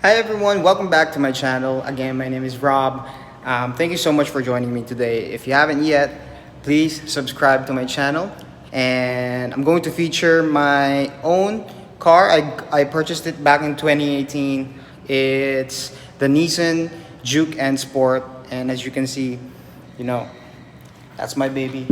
Hi everyone, welcome back to my channel. Again, my name is Rob. Thank you so much for joining me today. If you haven't yet, please subscribe to my channel. And I'm going to feature my own car. I purchased it back in 2018. It's the Nissan Juke and Sport. And as you can see, you know, that's my baby.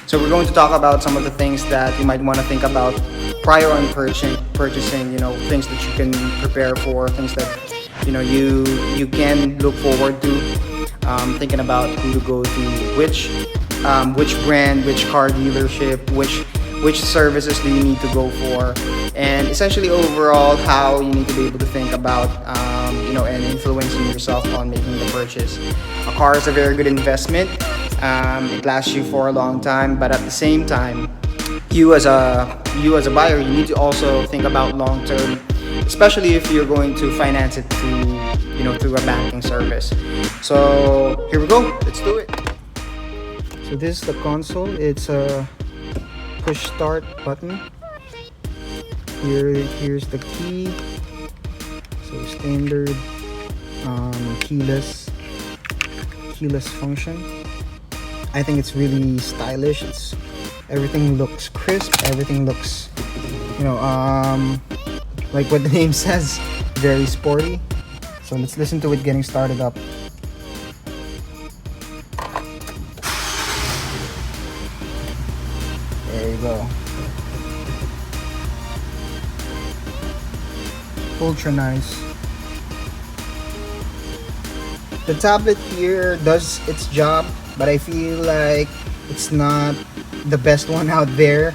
So we're going to talk about some of the things that you might want to think about prior on purchasing, things that you can prepare for, things that, you can look forward to, thinking about who to go to, which brand, which car dealership, which services do you need to go for, and essentially overall how you need to be able to think about, and influencing yourself on making the purchase. A car is a very good investment. It lasts you for a long time, but at the same time, you as a buyer, you need to also think about long term, especially if you're going to finance it through a banking service. So here we go. Let's do it. So this is the console. It's a push start button. Here's the key. So standard keyless function. I think it's really stylish. Everything looks crisp. Everything looks, like what the name says, very sporty. So let's listen to it getting started up. There you go. Ultra nice. The tablet here does its job, but I feel like it's not the best one out there.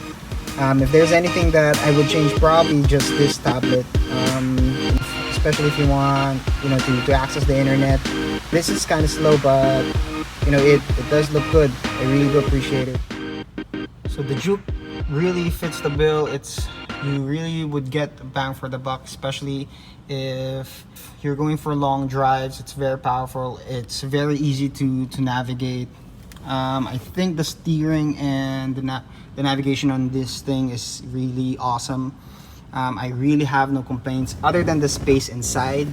If there's anything that I would change, probably just this tablet, especially if you want to access the internet. This is kind of slow, but it does look good. I really do appreciate it. So the Juke really fits the bill. You really would get a bang for the buck, especially if you're going for long drives. It's very powerful. It's very easy to navigate. I think the steering and the navigation on this thing is really awesome. I really have no complaints other than the space inside.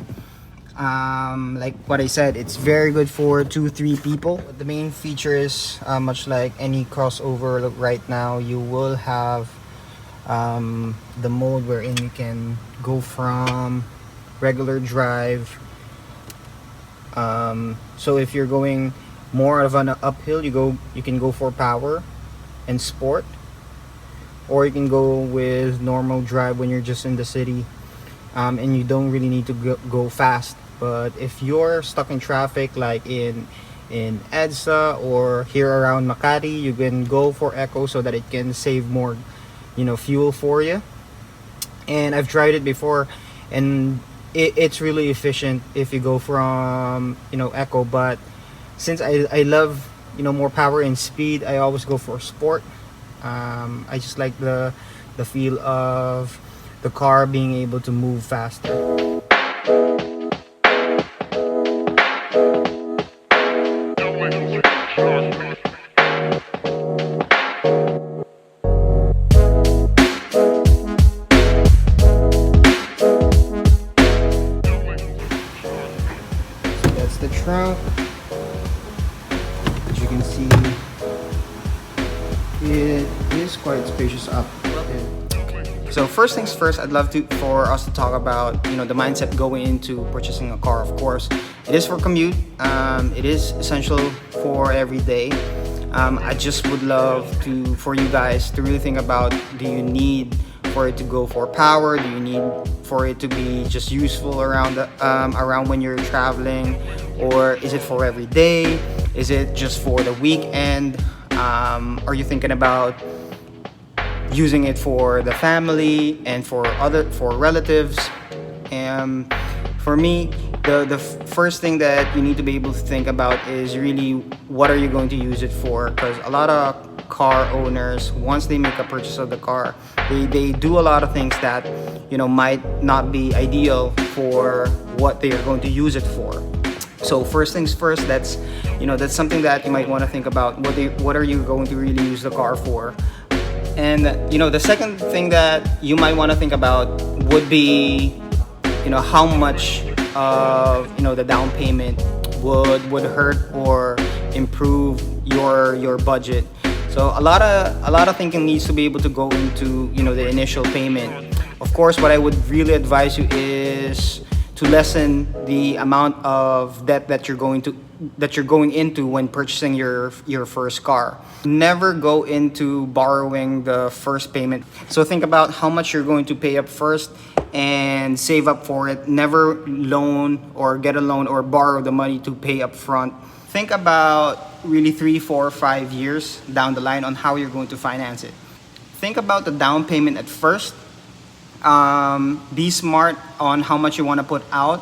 Like what I said, it's very good for 2-3 people. The main feature is, much like any crossover right now, you will have the mode wherein you can go from regular drive. So if you're going more of an uphill, you can go for power and sport, or you can go with normal drive when you're just in the city, and you don't really need to go fast. But if you're stuck in traffic, like in EDSA or here around Makati, you can go for Eco so that it can save more fuel for you. And I've tried it before, and it's really efficient if you go from Eco. But since I love more power and speed, I always go for sport. I just like the feel of the car being able to move faster. That's the trunk. As you can see, it is quite spacious up. So first things first, I'd love for us to talk about the mindset going into purchasing a car. Of course, it is for commute. It is essential for every day. I just would love for you guys to really think about: do you need for it to go for power? Do you need for it to be just useful around when you're traveling, or is it for every day? Is it just for the weekend? Are you thinking about using it for the family and for relatives? And for me, the first thing that you need to be able to think about is really what are you going to use it for, because a lot of car owners, once they make a purchase of the car, they do a lot of things that, might not be ideal for what they are going to use it for. So first things first, that's something that you might want to think about. What are you going to really use the car for? And the second thing that you might want to think about would be, how much of the down payment would hurt or improve your budget. So a lot of thinking needs to be able to go into the initial payment. Of course, what I would really advise you is to lessen the amount of debt that you're going into when purchasing your first car. Never go into borrowing the first payment. So think about how much you're going to pay up first and save up for it. Never loan or get a loan or borrow the money to pay up front. Think about really 3, 4, 5 years down the line on how you're going to finance it. Think about the down payment at first. Be smart on how much you want to put out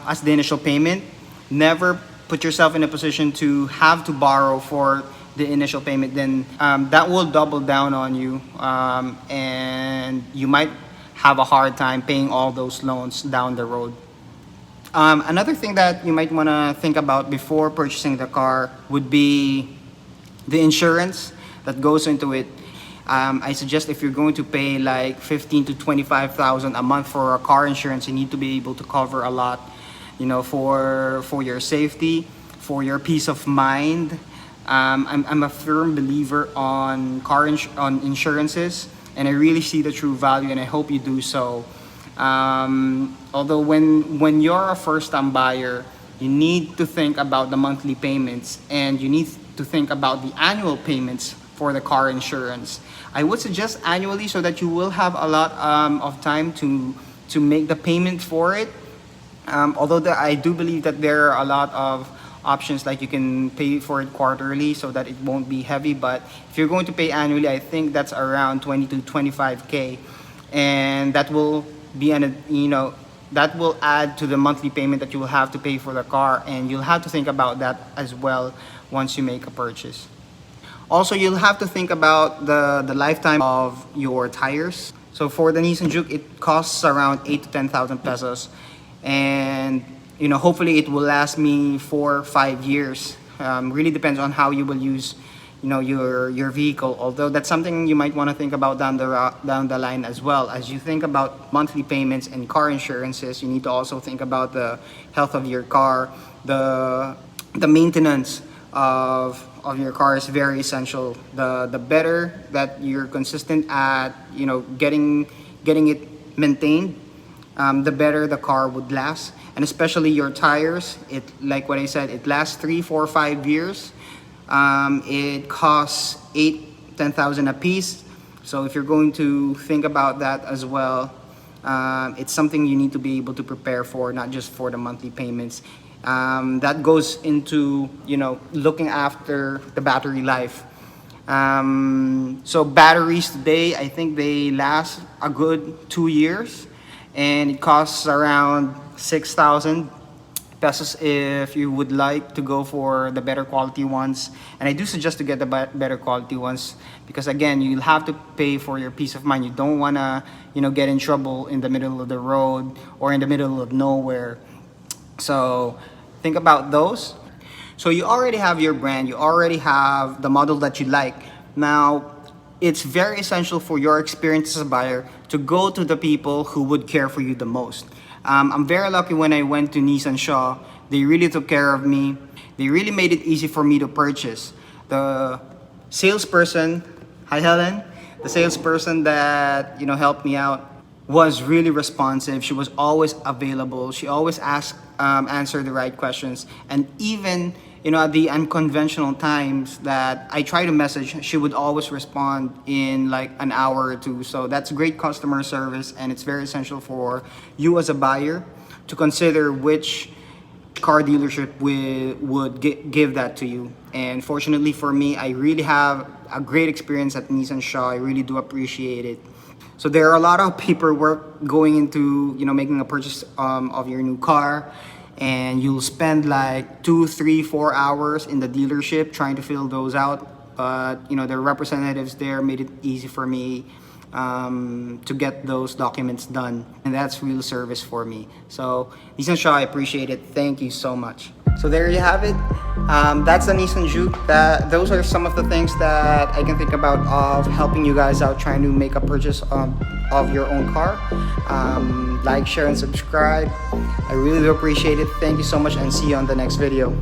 as the initial payment. Never put yourself in a position to have to borrow for the initial payment. Then that will double down on you, and you might have a hard time paying all those loans down the road. Another thing that you might want to think about before purchasing the car would be the insurance that goes into it. I suggest if you're going to pay like 15 to 25,000 a month for a car insurance, you need to be able to cover a lot, for your safety, for your peace of mind. I'm a firm believer on on insurances, and I really see the true value, and I hope you do so. Although when you're a first-time buyer, you need to think about the monthly payments, and you need to think about the annual payments for the car insurance. I would suggest annually so that you will have a lot of time to make the payment for it. Although I do believe that there are a lot of options, like you can pay for it quarterly so that it won't be heavy. But if you're going to pay annually, I think that's around 20 to 25K, and that will be that will add to the monthly payment that you will have to pay for the car, and you'll have to think about that as well once you make a purchase. Also, you'll have to think about the lifetime of your tires. So for the Nissan Juke, it costs around 8 to 10,000 pesos, and hopefully it will last me 4 or 5 years. Really depends on how you will use your vehicle. Although that's something you might want to think about down the line as well. As you think about monthly payments and car insurances, you need to also think about the health of your car. The maintenance of your car is very essential. The better that you're consistent at getting it maintained, the better the car would last. And especially your tires, it, like what I said, it lasts 3, 4, 5 years. It costs 8-10,000 a piece. So if you're going to think about that as well, it's something you need to be able to prepare for, not just for the monthly payments. That goes into looking after the battery life. So batteries today, I think they last a good 2 years, and it costs around 6,000 pesos if you would like to go for the better quality ones. And I do suggest to get the better quality ones, because again, you'll have to pay for your peace of mind. You don't want to get in trouble in the middle of the road or in the middle of nowhere. So think about those. So you already have your brand, you already have the model that you like. Now, it's very essential for your experience as a buyer to go to the people who would care for you the most. I'm very lucky when I went to Nissan Shaw. They really took care of me. They really made it easy for me to purchase. The salesperson, hi Helen, the salesperson that helped me out was really responsive. She was always available. She always answered the right questions, and even at the unconventional times that I try to message, she would always respond in like an hour or two. So that's great customer service, and it's very essential for you as a buyer to consider which car dealership would give that to you. And fortunately for me, I really have a great experience at Nissan Shaw. I really do appreciate it. So there are a lot of paperwork going into making a purchase of your new car, and you'll spend like 2, 3, 4 hours in the dealership trying to fill those out. but you know, the representatives there made it easy for me to get those documents done, and that's real service for me. So Nissan Shaw, I appreciate it. Thank you so much. So there you have it. That's the Nissan Juke. Those are some of the things that I can think about of helping you guys out trying to make a purchase of your own car. Like, share, and subscribe. I really do appreciate it. Thank you so much, and see you on the next video.